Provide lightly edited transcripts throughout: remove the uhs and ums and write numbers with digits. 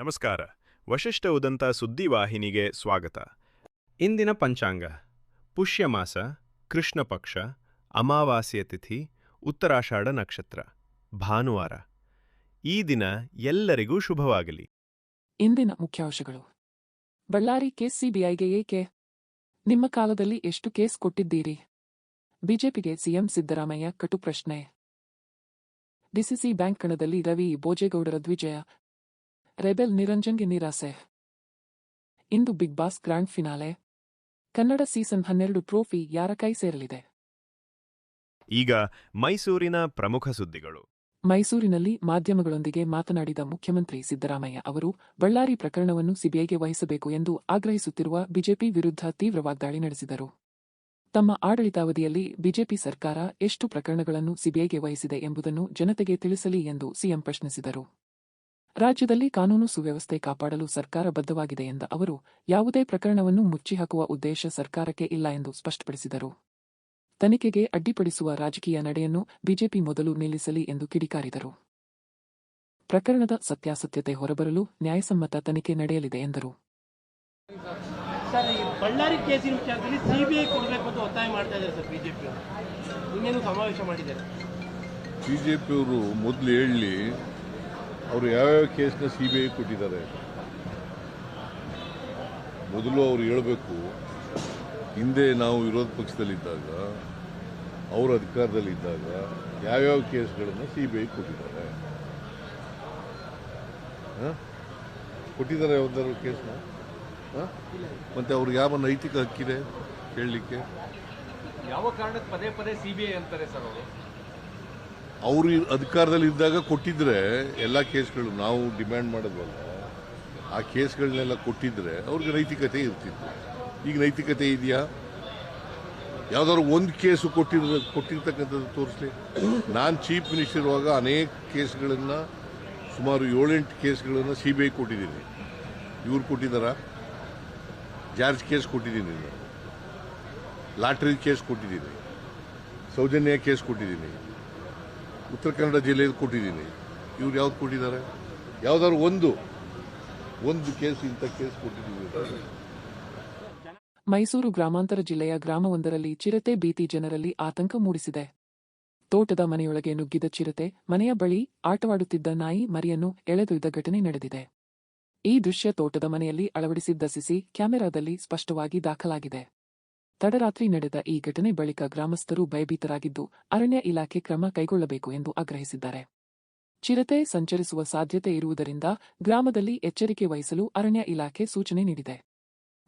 ನಮಸ್ಕಾರ. ವಶಿಷ್ಠ ಉದಂತ ಸುದ್ದಿವಾಹಿನಿಗೆ ಸ್ವಾಗತ. ಇಂದಿನ ಪಂಚಾಂಗ: ಪುಷ್ಯಮಾಸ, ಕೃಷ್ಣ ಪಕ್ಷ, ಅಮಾವಾಸ್ಯೆ ತಿಥಿ, ಉತ್ತರಾಷಾಢ ನಕ್ಷತ್ರ, ಭಾನುವಾರ. ಈ ದಿನ ಎಲ್ಲರಿಗೂ ಶುಭವಾಗಲಿ. ಇಂದಿನ ಮುಖ್ಯಾಂಶಗಳು: ಬಳ್ಳಾರಿ ಕೇಸ್ ಸಿಬಿಐಗೆ ಏಕೆ? ನಿಮ್ಮ ಕಾಲದಲ್ಲಿ ಎಷ್ಟು ಕೇಸ್ ಕೊಟ್ಟಿದ್ದೀರಿ? ಬಿಜೆಪಿಗೆ ಸಿಎಂ ಸಿದ್ದರಾಮಯ್ಯ ಕಟು ಪ್ರಶ್ನೆ. ಡಿಸಿಸಿ ಬ್ಯಾಂಕ್ ಕಣದಲ್ಲಿ ರವಿ ಬೋಜೇಗೌಡರ ದ್ವಿಜಯ, ರೆಬೆಲ್ ನಿರಂಜನ್ಗೆ ನಿರಾಸೆ. ಇಂದು Bigg Boss grand finale. Kannada season 12 trophy ಯಾರ ಕೈ ಸೇರಲಿದೆ? ಈಗ ಮೈಸೂರಿನ ಪ್ರಮುಖ ಸುದ್ದಿಗಳು. ಮೈಸೂರಿನಲ್ಲಿ ಮಾಧ್ಯಮಗಳೊಂದಿಗೆ ಮಾತನಾಡಿದ ಮುಖ್ಯಮಂತ್ರಿ ಸಿದ್ದರಾಮಯ್ಯ ಅವರು ಬಳ್ಳಾರಿ ಪ್ರಕರಣವನ್ನು ಸಿಬಿಐಗೆ ವಹಿಸಬೇಕು ಎಂದು ಆಗ್ರಹಿಸುತ್ತಿರುವ ಬಿಜೆಪಿ ವಿರುದ್ಧ ತೀವ್ರ ವಾಗ್ದಾಳಿ ನಡೆಸಿದರು. ತಮ್ಮ ಆಡಳಿತಾವಧಿಯಲ್ಲಿ ಬಿಜೆಪಿ ಸರ್ಕಾರ ಎಷ್ಟು ಪ್ರಕರಣಗಳನ್ನು ಸಿಬಿಐಗೆ ವಹಿಸಿದೆ ಎಂಬುದನ್ನು ಜನತೆಗೆ ತಿಳಿಸಲಿ ಎಂದು ಸಿಎಂ ಪ್ರಶ್ನಿಸಿದರು. ರಾಜ್ಯದಲ್ಲಿ ಕಾನೂನು ಸುವ್ಯವಸ್ಥೆ ಕಾಪಾಡಲು ಸರ್ಕಾರ ಬದ್ಧವಾಗಿದೆ ಎಂದ ಅವರು ಯಾವುದೇ ಪ್ರಕರಣವನ್ನು ಮುಚ್ಚಿಹಾಕುವ ಉದ್ದೇಶ ಸರ್ಕಾರಕ್ಕೆ ಇಲ್ಲ ಎಂದು ಸ್ಪಷ್ಟಪಡಿಸಿದರು. ತನಿಖೆಗೆ ಅಡ್ಡಿಪಡಿಸುವ ರಾಜಕೀಯ ನಡೆಯನ್ನು ಬಿಜೆಪಿ ಮೊದಲು ನಿಲ್ಲಿಸಲಿ ಎಂದು ಕಿಡಿಕಾರಿದರು. ಪ್ರಕರಣದ ಸತ್ಯಾಸತ್ಯತೆ ಹೊರಬರಲು ನ್ಯಾಯಸಮ್ಮತ ತನಿಖೆ ನಡೆಯಲಿದೆ ಎಂದರು. ಬಳ್ಳಾರಿ ಕೇಸಿನ ವಿಚಾರದಲ್ಲಿ ಸಿಬಿಐ ಕೊಡಬೇಕು ಅಂತ ಒತ್ತಾಯ ಮಾಡ್ತಾ ಇದ್ದಾರೆ ಸರ್ ಬಿಜೆಪಿ. ಇನ್ನೇನು ಸಮಾವೇಶ ಮಾಡಿದ್ದಾರೆ. ಬಿಜೆಪಿಯವರು ಮೊದಲು ಹೇಳಿ ಅವರು ಯಾವ್ಯಾವ ಕೇಸ್ನ ಸಿಬಿಐ ಕೊಟ್ಟಿದ್ದಾರೆ ಮೊದಲು ಅವರು ಹೇಳಬೇಕು. ಹಿಂದೆ ನಾವು ವಿರೋಧ ಪಕ್ಷದಲ್ಲಿದ್ದಾಗ, ಅವರು ಅಧಿಕಾರದಲ್ಲಿದ್ದಾಗ ಯಾವ್ಯಾವ ಕೇಸ್ಗಳನ್ನು ಸಿಬಿಐ ಕೊಟ್ಟಿದ್ದಾರೆ ಯಾವ್ದಾದ್ರು ಕೇಸ್ನ? ಮತ್ತೆ ಅವ್ರಿಗೆ ಯಾವ ನೈತಿಕ ಹಕ್ಕಿದೆ ಹೇಳಲಿಕ್ಕೆ? ಯಾವ ಕಾರಣಕ್ಕೆ ಪದೇ ಪದೇ ಸಿಬಿಐ ಅಂತಾರೆ ಸರ್ ಅವರು ಅಧಿಕಾರದಲ್ಲಿ ಇದ್ದಾಗ ಕೊಟ್ಟಿದ್ರೆ ಎಲ್ಲ ಕೇಸ್ಗಳು ನಾವು ಡಿಮ್ಯಾಂಡ್ ಮಾಡೋದ್ವಲ್ಲ, ಆ ಕೇಸ್ಗಳನ್ನೆಲ್ಲ ಕೊಟ್ಟಿದ್ರೆ ಅವ್ರಿಗೆ ನೈತಿಕತೆ ಇರ್ತಿತ್ತು. ಈಗ ನೈತಿಕತೆ ಇದೆಯಾ? ಯಾವ್ದಾದ್ರು ಒಂದು ಕೇಸು ಕೊಟ್ಟಿರ್ತಕ್ಕಂಥದ್ದು ತೋರಿಸ್ಲಿ. ನಾನು ಚೀಫ್ ಮಿನಿಸ್ಟರ್ ಇರುವಾಗ ಅನೇಕ ಕೇಸ್ಗಳನ್ನು, ಸುಮಾರು 7-8 ಕೇಸ್ಗಳನ್ನು ಸಿಬಿಐ ಕೊಟ್ಟಿದ್ದೀನಿ. ಇವ್ರು ಕೊಟ್ಟಿದ್ದಾರಾ? ಜಾರ್ಜ್ ಕೇಸ್ ಕೊಟ್ಟಿದ್ದೀನಿ, ಲಾಟ್ರಿ ಕೇಸ್ ಕೊಟ್ಟಿದ್ದೀನಿ, ಸೌಜನ್ಯ ಕೇಸ್ ಕೊಟ್ಟಿದ್ದೀನಿ, ಉತ್ತರ ಕನ್ನಡ ಜಿಲ್ಲೆಯಲ್ಲಿ ಕೊಟ್ಟಿದ್ದೀನಿ. ಇವ್ರು ಯಾವ್ದು ಕೊಟ್ಟಿದ್ದಾರೆ? ಯಾವ್ದಾದ್ರು ಒಂದು ಕೇಸ್, ಇಂಥ ಕೇಸ್ ಕೊಟ್ಟಿದ್ದೀವಿ. ಮೈಸೂರು ಗ್ರಾಮಾಂತರ ಜಿಲ್ಲೆಯ ಗ್ರಾಮವೊಂದರಲ್ಲಿ ಚಿರತೆ ಭೀತಿ ಜನರಲ್ಲಿ ಆತಂಕ ಮೂಡಿಸಿದೆ. ತೋಟದ ಮನೆಯೊಳಗೆ ನುಗ್ಗಿದ ಚಿರತೆ ಮನೆಯ ಬಳಿ ಆಟವಾಡುತ್ತಿದ್ದ ನಾಯಿ ಮರಿಯನ್ನು ಎಳೆದೊಯ್ದ ಘಟನೆ ನಡೆದಿದೆ. ಈ ದೃಶ್ಯ ತೋಟದ ಮನೆಯಲ್ಲಿ ಅಳವಡಿಸಿದ್ದ ಸಿಸಿ ಕ್ಯಾಮೆರಾದಲ್ಲಿ ಸ್ಪಷ್ಟವಾಗಿ ದಾಖಲಾಗಿದೆ. ತಡರಾತ್ರಿ ನಡೆದ ಈ ಘಟನೆ ಬಳಿಕ ಗ್ರಾಮಸ್ಥರು ಭಯಭೀತರಾಗಿದ್ದು ಅರಣ್ಯ ಇಲಾಖೆ ಕ್ರಮ ಕೈಗೊಳ್ಳಬೇಕು ಎಂದು ಆಗ್ರಹಿಸಿದ್ದಾರೆ. ಚಿರತೆ ಸಂಚರಿಸುವ ಸಾಧ್ಯತೆ ಇರುವುದರಿಂದ ಗ್ರಾಮದಲ್ಲಿ ಎಚ್ಚರಿಕೆ ವಹಿಸಲು ಅರಣ್ಯ ಇಲಾಖೆ ಸೂಚನೆ ನೀಡಿದೆ.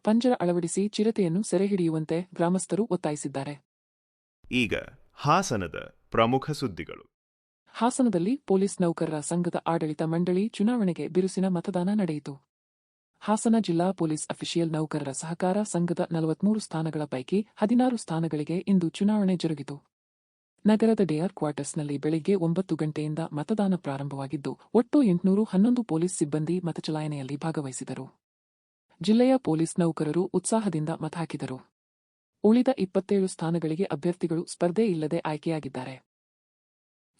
ಪಂಜರ ಅಳವಡಿಸಿ ಚಿರತೆಯನ್ನು ಸೆರೆಹಿಡಿಯುವಂತೆ ಗ್ರಾಮಸ್ಥರು ಒತ್ತಾಯಿಸಿದ್ದಾರೆ. ಈಗ ಹಾಸನದ ಪ್ರಮುಖ ಸುದ್ದಿಗಳು. ಹಾಸನದಲ್ಲಿ ಪೊಲೀಸ್ ನೌಕರರ ಸಂಘದ ಆಡಳಿತ ಮಂಡಳಿ ಚುನಾವಣೆಗೆ ಬಿರುಸಿನ ಮತದಾನ ನಡೆಯಿತು. ಹಾಸನ ಜಿಲ್ಲಾ ಪೊಲೀಸ್ ಅಫಿಷಿಯಲ್ ನೌಕರರ ಸಹಕಾರ ಸಂಘದ 43 ಸ್ಥಾನಗಳ ಪೈಕಿ 16 ಸ್ಥಾನಗಳಿಗೆ ಇಂದು ಚುನಾವಣೆ ಜರುಗಿತು. ನಗರದ ಡಿಆರ್ ಕ್ವಾರ್ಟರ್ಸ್ನಲ್ಲಿ ಬೆಳಿಗ್ಗೆ 9 ಗಂಟೆಯಿಂದ ಮತದಾನ ಪ್ರಾರಂಭವಾಗಿದ್ದು ಒಟ್ಟು 811 ಪೊಲೀಸ್ ಸಿಬ್ಬಂದಿ ಮತಚಲಾಯಣೆಯಲ್ಲಿ ಭಾಗವಹಿಸಿದರು. ಜಿಲ್ಲೆಯ ಪೊಲೀಸ್ ನೌಕರರು ಉತ್ಸಾಹದಿಂದ ಮತ ಹಾಕಿದರು. ಉಳಿದ 27 ಸ್ಥಾನಗಳಿಗೆ ಅಭ್ಯರ್ಥಿಗಳು ಸ್ಪರ್ಧೆ ಇಲ್ಲದೆ ಆಯ್ಕೆಯಾಗಿದ್ದಾರೆ.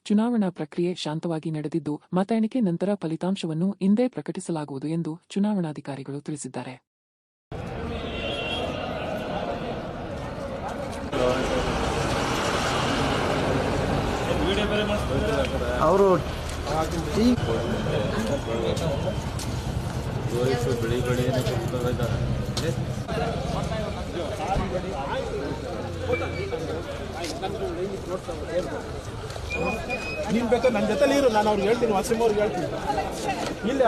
ಚುನಾವಣಾ ಪ್ರಕ್ರಿಯೆ ಶಾಂತವಾಗಿ ನಡೆದಿದ್ದು ಮತ ಎಣಿಕೆ ನಂತರ ಫಲಿತಾಂಶವನ್ನು ಇಂದೇ ಪ್ರಕಟಿಸಲಾಗುವುದು ಎಂದು ಚುನಾವಣಾಧಿಕಾರಿಗಳು ತಿಳಿಸಿದ್ದಾರೆ. ನೀನು ಬೇಕಾದ್ರೆ ನನ್ನ ಜೊತೆಲಿ ಇರು, ನಾನು ಅವ್ರಿಗೆ ಹೇಳ್ತೀನಿ, ವಾಸಿಮ್ ಅವ್ರಿಗೆ ಹೇಳ್ತೀನಿ. ಇಲ್ಲ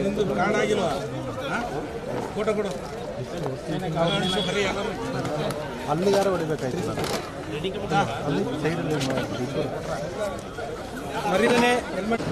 ನಿಂದು ಕಾರಣ ಆಗಿಲ್ವಾ? ಫೋಟೋ ಕೊಡು. ಅಲ್ಲಿಗಾರ ಹೊಡಿಬೇಕಾಯ್ತು ಮರಿನೇ ಹೆಲ್ಮೆಟ್.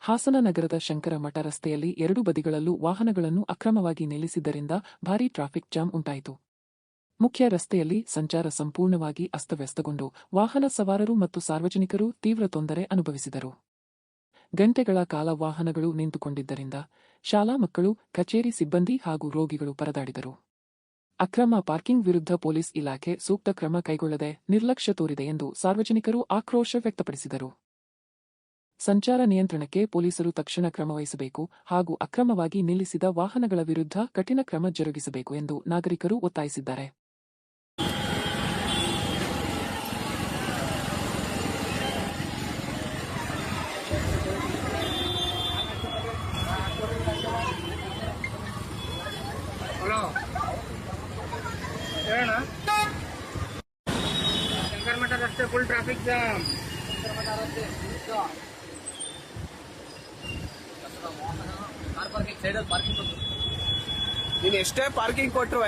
ಹಾಸನ ನಗರದ ಶಂಕರ ಮಠ ರಸ್ತೆಯಲ್ಲಿ ಎರಡೂ ಬದಿಗಳಲ್ಲೂ ವಾಹನಗಳನ್ನು ಅಕ್ರಮವಾಗಿ ನಿಲ್ಲಿಸಿದ್ದರಿಂದ ಭಾರೀ ಟ್ರಾಫಿಕ್ ಜಾಮ್ ಉಂಟಾಯಿತು. ಮುಖ್ಯ ರಸ್ತೆಯಲ್ಲಿ ಸಂಚಾರ ಸಂಪೂರ್ಣವಾಗಿ ಅಸ್ತವ್ಯಸ್ತಗೊಂಡು ವಾಹನ ಸವಾರರು ಮತ್ತು ಸಾರ್ವಜನಿಕರು ತೀವ್ರ ತೊಂದರೆ ಅನುಭವಿಸಿದರು. ಗಂಟೆಗಳ ಕಾಲ ವಾಹನಗಳು ನಿಂತುಕೊಂಡಿದ್ದರಿಂದ ಶಾಲಾ ಮಕ್ಕಳು, ಕಚೇರಿ ಸಿಬ್ಬಂದಿ ಹಾಗೂ ರೋಗಿಗಳು ಪರದಾಡಿದರು. ಅಕ್ರಮ ಪಾರ್ಕಿಂಗ್ ವಿರುದ್ಧ ಪೊಲೀಸ್ ಇಲಾಖೆ ಸೂಕ್ತ ಕ್ರಮ ಕೈಗೊಳ್ಳದೆ ನಿರ್ಲಕ್ಷ್ಯ ತೋರಿದೆ ಎಂದು ಸಾರ್ವಜನಿಕರು ಆಕ್ರೋಶ ವ್ಯಕ್ತಪಡಿಸಿದರು. ಸಂಚಾರ ನಿಯಂತ್ರಣಕ್ಕೆ ಪೊಲೀಸರು ತಕ್ಷಣ ಕ್ರಮ ವಹಿಸಬೇಕು ಹಾಗೂ ಅಕ್ರಮವಾಗಿ ನಿಲ್ಲಿಸಿದ ವಾಹನಗಳ ವಿರುದ್ಧ ಕಠಿಣ ಕ್ರಮ ಜರುಗಿಸಬೇಕು ಎಂದು ನಾಗರಿಕರು ಒತ್ತಾಯಿಸಿದ್ದಾರೆ. ಶಂಕರ ಮಠ ರಸ್ತೆ ಫುಲ್ ಟ್ರಾಫಿಕ್ ಜಾಮ್. ನೀನು ಎಷ್ಟೇ ಪಾರ್ಕಿಂಗ್ ಕೊಟ್ರು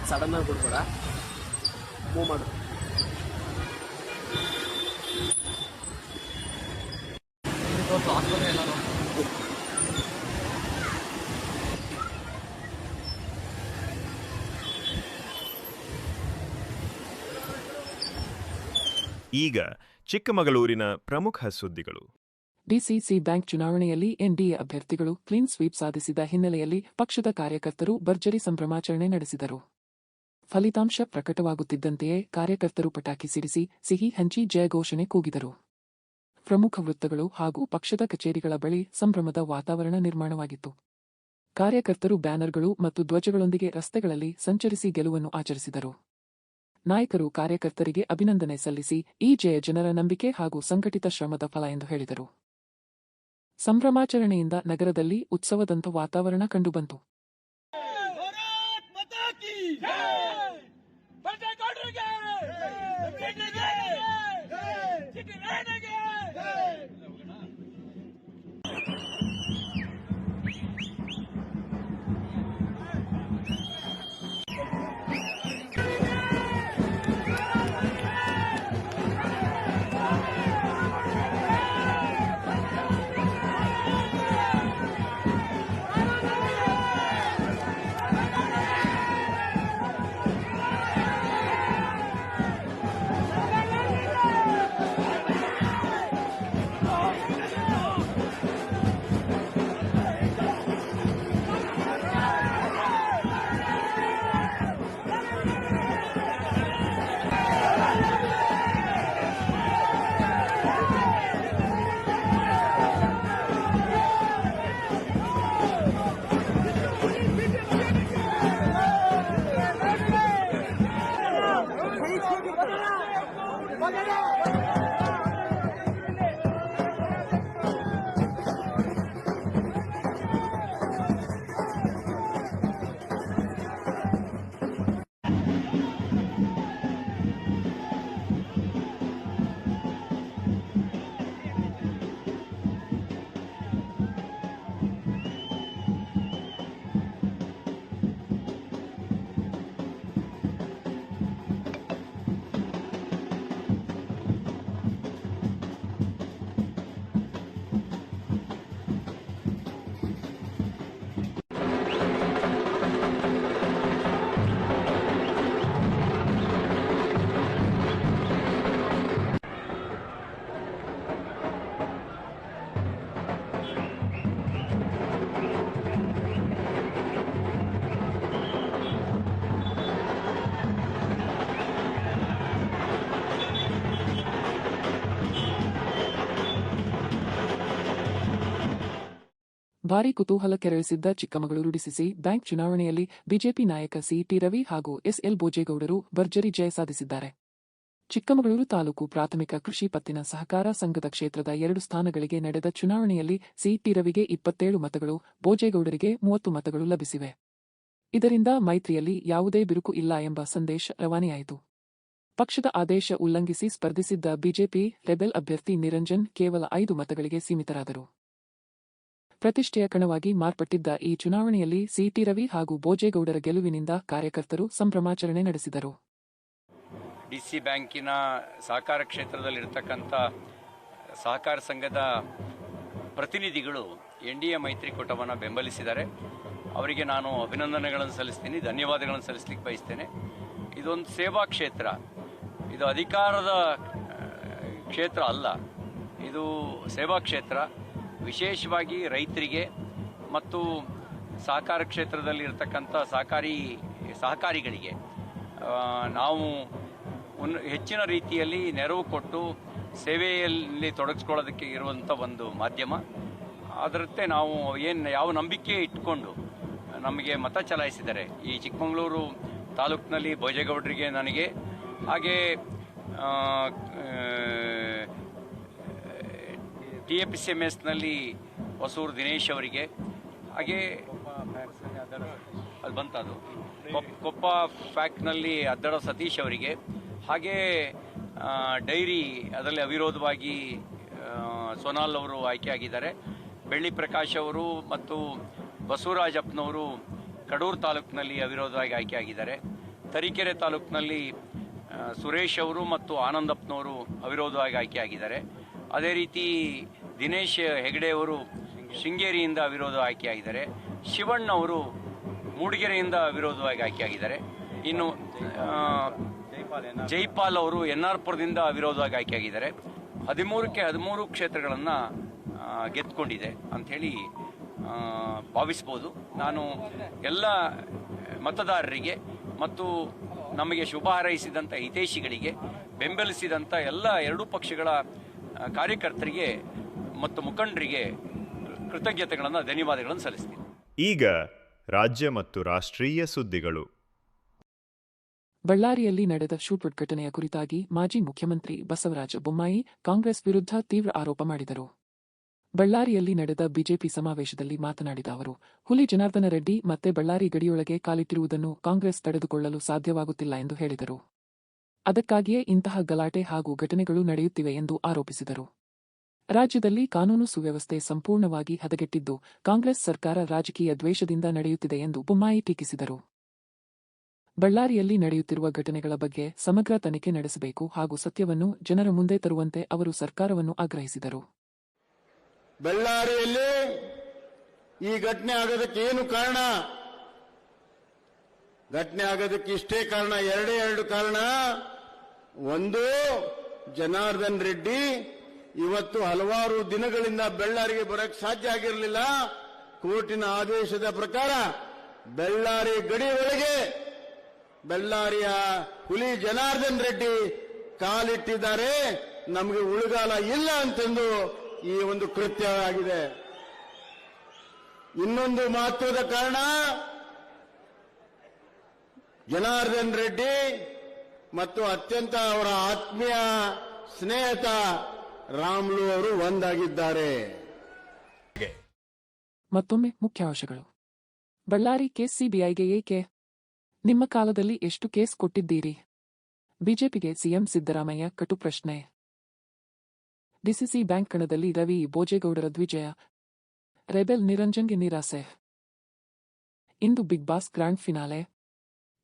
ಸಡನ್ ಆಗಿ ಬಿಡ್ಬೇಡ, ಮೂವ್ ಮಾಡು. ಈಗ ಚಿಕ್ಕಮಗಳೂರಿನ ಪ್ರಮುಖ ಸುದ್ದಿಗಳು. ಡಿಸಿಸಿ ಬ್ಯಾಂಕ್ ಚುನಾವಣೆಯಲ್ಲಿ ಎನ್ಡಿಎ ಅಭ್ಯರ್ಥಿಗಳು ಕ್ಲೀನ್ ಸ್ವೀಪ್ ಸಾಧಿಸಿದ ಹಿನ್ನೆಲೆಯಲ್ಲಿ ಪಕ್ಷದ ಕಾರ್ಯಕರ್ತರು ಭರ್ಜರಿ ಸಂಭ್ರಮಾಚರಣೆ ನಡೆಸಿದರು. ಫಲಿತಾಂಶ ಪ್ರಕಟವಾಗುತ್ತಿದ್ದಂತೆಯೇ ಕಾರ್ಯಕರ್ತರು ಪಟಾಕಿ ಸಿಡಿಸಿ ಸಿಹಿ ಹಂಚಿ ಜಯಘೋಷಣೆ ಕೂಗಿದರು. ಪ್ರಮುಖ ವೃತ್ತಗಳು ಹಾಗೂ ಪಕ್ಷದ ಕಚೇರಿಗಳ ಬಳಿ ಸಂಭ್ರಮದ ವಾತಾವರಣ ನಿರ್ಮಾಣವಾಗಿತ್ತು. ಕಾರ್ಯಕರ್ತರು ಬ್ಯಾನರ್ಗಳು ಮತ್ತು ಧ್ವಜಗಳೊಂದಿಗೆ ರಸ್ತೆಗಳಲ್ಲಿ ಸಂಚರಿಸಿ ಗೆಲುವನ್ನು ಆಚರಿಸಿದರು. ನಾಯಕರು ಕಾರ್ಯಕರ್ತರಿಗೆ ಅಭಿನಂದನೆ ಸಲ್ಲಿಸಿ ಈ ಜಯ ಜನರ ನಂಬಿಕೆ ಹಾಗೂ ಸಂಘಟಿತ ಶ್ರಮದ ಫಲ ಎಂದು ಹೇಳಿದರು. ಸಂಭ್ರಮಾಚರಣೆಯಿಂದ ನಗರದಲ್ಲಿ ಉತ್ಸವದಂತ ವಾತಾವರಣ ಕಂಡುಬಂತು. ಭಾರೀ ಕುತೂಹಲ ಕೆರಳಿಸಿದ್ದ ಚಿಕ್ಕಮಗಳೂರು ಡಿಸಿಸಿ ಬ್ಯಾಂಕ್ ಚುನಾವಣೆಯಲ್ಲಿ ಬಿಜೆಪಿ ನಾಯಕ ಸಿಟಿ ರವಿ ಹಾಗೂ ಎಸ್ಎಲ್ ಭೋಜೇಗೌಡರು ಭರ್ಜರಿ ಜಯ ಸಾಧಿಸಿದ್ದಾರೆ. ಚಿಕ್ಕಮಗಳೂರು ತಾಲೂಕು ಪ್ರಾಥಮಿಕ ಕೃಷಿ ಪತ್ತಿನ ಸಹಕಾರ ಸಂಘದ ಕ್ಷೇತ್ರದ 2 ಸ್ಥಾನಗಳಿಗೆ ನಡೆದ ಚುನಾವಣೆಯಲ್ಲಿ ಸಿಟಿ ರವಿಗೆ 27 ಮತಗಳು, ಭೋಜೇಗೌಡರಿಗೆ 30 ಮತಗಳು ಲಭಿಸಿವೆ. ಇದರಿಂದ ಮೈತ್ರಿಯಲ್ಲಿ ಯಾವುದೇ ಬಿರುಕು ಇಲ್ಲ ಎಂಬ ಸಂದೇಶ ರವಾನೆಯಾಯಿತು. ಪಕ್ಷದ ಆದೇಶ ಉಲ್ಲಂಘಿಸಿ ಸ್ಪರ್ಧಿಸಿದ್ದ ಬಿಜೆಪಿ ರೆಬೆಲ್ ಅಭ್ಯರ್ಥಿ ನಿರಂಜನ್ ಕೇವಲ 5 ಮತಗಳಿಗೆ ಸೀಮಿತರಾದರು. ಪ್ರತಿಷ್ಠೆಯ ಕಣವಾಗಿ ಮಾರ್ಪಟ್ಟಿದ್ದ ಈ ಚುನಾವಣೆಯಲ್ಲಿ ಸಿಟಿ ರವಿ ಹಾಗೂ ಬೋಜೇಗೌಡರ ಗೆಲುವಿನಿಂದ ಕಾರ್ಯಕರ್ತರು ಸಂಭ್ರಮಾಚರಣೆ ನಡೆಸಿದರು. ಡಿಸಿ ಬ್ಯಾಂಕಿನ ಸಹಕಾರ ಕ್ಷೇತ್ರದಲ್ಲಿರ್ತಕ್ಕಂಥ ಸಹಕಾರ ಸಂಘದ ಪ್ರತಿನಿಧಿಗಳು ಎನ್ಡಿಎ ಮೈತ್ರಿಕೂಟವನ್ನು ಬೆಂಬಲಿಸಿದ್ದಾರೆ. ಅವರಿಗೆ ನಾನು ಅಭಿನಂದನೆಗಳನ್ನು ಸಲ್ಲಿಸ್ತೀನಿ, ಧನ್ಯವಾದಗಳನ್ನು ಸಲ್ಲಿಸಲಿಕ್ಕೆ ಬಯಸ್ತೇನೆ. ಇದೊಂದು ಸೇವಾ ಕ್ಷೇತ್ರ, ಇದು ಅಧಿಕಾರದ ಕ್ಷೇತ್ರ ಅಲ್ಲ, ಇದು ಸೇವಾ ಕ್ಷೇತ್ರ. ವಿಶೇಷವಾಗಿ ರೈತರಿಗೆ ಮತ್ತು ಸಹಕಾರ ಕ್ಷೇತ್ರದಲ್ಲಿ ಇರತಕ್ಕಂಥ ಸಹಕಾರಿಗಳಿಗೆ ನಾವು ಹೆಚ್ಚಿನ ರೀತಿಯಲ್ಲಿ ನೆರವು ಕೊಟ್ಟು ಸೇವೆಯಲ್ಲಿ ತೊಡಗಿಸ್ಕೊಳ್ಳೋದಕ್ಕೆ ಇರುವಂಥ ಒಂದು ಮಾಧ್ಯಮ. ಅದರಂತೆ ನಾವು ಯಾವ ನಂಬಿಕೆ ಇಟ್ಕೊಂಡು ನಮಗೆ ಮತ ಚಲಾಯಿಸಿದ್ದಾರೆ. ಈ ಚಿಕ್ಕಮಗಳೂರು ತಾಲೂಕಿನಲ್ಲಿ ಬೋಜೇಗೌಡರಿಗೆ, ನನಗೆ, ಹಾಗೆ TAPCMSನಲ್ಲಿ ಹೊಸೂರು ದಿನೇಶ್ ಅವರಿಗೆ, ಹಾಗೆ ಅಲ್ಲಿ ಬಂತದು ಕೊಪ್ಪ ಫ್ಯಾಕ್ಟ್ನಲ್ಲಿ ಅದ್ದಡ ಸತೀಶ್ ಅವರಿಗೆ, ಹಾಗೆ ಡೈರಿ ಅದರಲ್ಲಿ ಅವಿರೋಧವಾಗಿ ಸೋನಾಲ್ ಅವರು ಆಯ್ಕೆಯಾಗಿದ್ದಾರೆ. ಬೆಳ್ಳಿ ಪ್ರಕಾಶ್ ಅವರು ಮತ್ತು ಬಸವರಾಜಪ್ಪನವರು ಕಡೂರು ತಾಲೂಕಿನಲ್ಲಿ ಅವಿರೋಧವಾಗಿ ಆಯ್ಕೆಯಾಗಿದ್ದಾರೆ. ತರೀಕೆರೆ ತಾಲೂಕಿನಲ್ಲಿ ಸುರೇಶ್ ಅವರು ಮತ್ತು ಆನಂದಪ್ಪನವರು ಅವಿರೋಧವಾಗಿ ಆಯ್ಕೆಯಾಗಿದ್ದಾರೆ. ಅದೇ ರೀತಿ ದಿನೇಶ್ ಹೆಗಡೆ ಅವರು ಶೃಂಗೇರಿಯಿಂದ ಅವಿರೋಧ ಆಯ್ಕೆಯಾಗಿದ್ದಾರೆ. ಶಿವಣ್ಣ ಅವರು ಮೂಡಿಗೆರೆಯಿಂದ ಅವಿರೋಧವಾಗಿ ಆಯ್ಕೆಯಾಗಿದ್ದಾರೆ. ಇನ್ನು ಜೈಪಾಲ್ ಅವರು ಎನ್ಆರ್ಪುರದಿಂದ ಅವಿರೋಧವಾಗಿ ಆಯ್ಕೆಯಾಗಿದ್ದಾರೆ. 13ಕ್ಕೆ 13 ಕ್ಷೇತ್ರಗಳನ್ನು ಗೆದ್ದುಕೊಂಡಿದೆ ಅಂಥೇಳಿ ಭಾವಿಸ್ಬೋದು. ನಾನು ಎಲ್ಲ ಮತದಾರರಿಗೆ ಮತ್ತು ನಮಗೆ ಶುಭ ಹಾರೈಸಿದಂಥ ಹಿತೈಷಿಗಳಿಗೆ, ಬೆಂಬಲಿಸಿದಂಥ ಎಲ್ಲ ಎರಡೂ ಪಕ್ಷಗಳ ಕಾರ್ಯಕರ್ತರಿಗೆ ಮತ್ತು ಮುಖಂಡರಿಗೆ ಕೃತಜ್ಞತೆಗಳನ್ನು, ಧನ್ಯವಾದಗಳನ್ನು ಸಲ್ಲಿಸ್ತೀನಿ. ಈಗ ರಾಜ್ಯ ಮತ್ತು ರಾಷ್ಟ್ರೀಯ ಸುದ್ದಿಗಳು. ಬಳ್ಳಾರಿಯಲ್ಲಿ ನಡೆದ ಶೂಟ್ಔಟ್ ಘಟನೆಯ ಕುರಿತಾಗಿ ಮಾಜಿ ಮುಖ್ಯಮಂತ್ರಿ ಬಸವರಾಜ ಬೊಮ್ಮಾಯಿ ಕಾಂಗ್ರೆಸ್ ವಿರುದ್ಧ ತೀವ್ರ ಆರೋಪ ಮಾಡಿದರು. ಬಳ್ಳಾರಿಯಲ್ಲಿ ನಡೆದ ಬಿಜೆಪಿ ಸಮಾವೇಶದಲ್ಲಿ ಮಾತನಾಡಿದ ಅವರು, ಹುಲಿ ಜನಾರ್ದನ ರೆಡ್ಡಿ ಮತ್ತೆ ಬಳ್ಳಾರಿ ಗಡಿಯೊಳಗೆ ಕಾಲಿಟ್ಟಿರುವುದನ್ನು ಕಾಂಗ್ರೆಸ್ ತಡೆದುಕೊಳ್ಳಲು ಸಾಧ್ಯವಾಗುತ್ತಿಲ್ಲ ಎಂದು ಹೇಳಿದರು. ಅದಕ್ಕಾಗಿಯೇ ಇಂತಹ ಗಲಾಟೆ ಹಾಗೂ ಘಟನೆಗಳು ನಡೆಯುತ್ತಿವೆ ಎಂದು ಆರೋಪಿಸಿದರು. ರಾಜ್ಯದಲ್ಲಿ ಕಾನೂನು ಸುವ್ಯವಸ್ಥೆ ಸಂಪೂರ್ಣವಾಗಿ ಹದಗೆಟ್ಟಿದ್ದು, ಕಾಂಗ್ರೆಸ್ ಸರ್ಕಾರ ರಾಜಕೀಯ ದ್ವೇಷದಿಂದ ನಡೆಯುತ್ತಿದೆ ಎಂದು ಬೊಮ್ಮಾಯಿ ಟೀಕಿಸಿದರು. ಬಳ್ಳಾರಿಯಲ್ಲಿ ನಡೆಯುತ್ತಿರುವ ಘಟನೆಗಳ ಬಗ್ಗೆ ಸಮಗ್ರ ತನಿಖೆ ನಡೆಸಬೇಕು ಹಾಗೂ ಸತ್ಯವನ್ನು ಜನರ ಮುಂದೆ ತರುವಂತೆ ಅವರು ಸರ್ಕಾರವನ್ನು ಆಗ್ರಹಿಸಿದರು. ಬಳ್ಳಾರಿಯಲ್ಲಿ ಈ ಘಟನೆ ಆಗೋದಕ್ಕೆ ಏನು ಕಾರಣ? ಘಟನೆ ಆಗೋದಕ್ಕೆ ಇಷ್ಟೇ ಕಾರಣ, ಎರಡು ಕಾರಣ. ಒಂದು, ಜನಾರ್ದನ್ ರೆಡ್ಡಿ ಇವತ್ತು ಹಲವಾರು ದಿನಗಳಿಂದ ಬಳ್ಳಾರಿಗೆ ಬರಕ್ಕೆ ಸಾಧ್ಯ ಆಗಿರಲಿಲ್ಲ. ಕೋರ್ಟಿನ ಆದೇಶದ ಪ್ರಕಾರ ಬಳ್ಳಾರಿ ಗಡಿ ಒಳಗೆ ಬಳ್ಳಾರಿಯ ಹುಲಿ ಜನಾರ್ದನ್ ರೆಡ್ಡಿ ಕಾಲಿಟ್ಟಿದ್ದಾರೆ. ನಮಗೆ ಉಳುಗಾಲ ಇಲ್ಲ ಅಂತಂದು ಈ ಒಂದು ಕೃತ್ಯ ಆಗಿದೆ. ಇನ್ನೊಂದು ಮಹತ್ವದ ಕಾರಣ, ಜನಾರ್ದನ್ ರೆಡ್ಡಿ ಮತ್ತು ಅತ್ಯಂತ ಅವರ ಆತ್ಮೀಯ ಸ್ನೇಹಿತ ರಾಮ್ಲು ಅವರು ಒಂದಾಗಿದ್ದಾರೆ. ಮತ್ತೊಮ್ಮೆ ಮುಖ್ಯಾಂಶಗಳು. ಬಳ್ಳಾರಿ ಕೇಸ್ ಸಿಬಿಐಗೆ ಏಕೆ? ನಿಮ್ಮ ಕಾಲದಲ್ಲಿ ಎಷ್ಟು ಕೇಸ್ ಕೊಟ್ಟಿದ್ದೀರಿ? ಬಿಜೆಪಿಗೆ ಸಿಎಂ ಸಿದ್ದರಾಮಯ್ಯ ಕಟು ಪ್ರಶ್ನೆ. ಡಿಸಿಸಿ ಬ್ಯಾಂಕ್ ಕಣದಲ್ಲಿ ರವಿ ಬೋಜೇಗೌಡರ ದ್ವಿಜಯ, ರೆಬೆಲ್ ನಿರಂಜನ್ಗೆ ನಿರಾಸೆ. ಇಂದು Bigg Boss grand finale.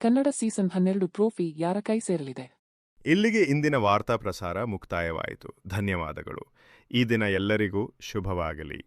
Kannada season 12 trophy ಯಾರ ಕೈ ಸೇರಲಿದೆ? ಇಲ್ಲಿಗೆ ಇಂದಿನ ವಾರ್ತಾ ಪ್ರಸಾರ ಮುಕ್ತಾಯವಾಯಿತು. ಧನ್ಯವಾದಗಳು. ಈ ದಿನ ಎಲ್ಲರಿಗೂ ಶುಭವಾಗಲಿ.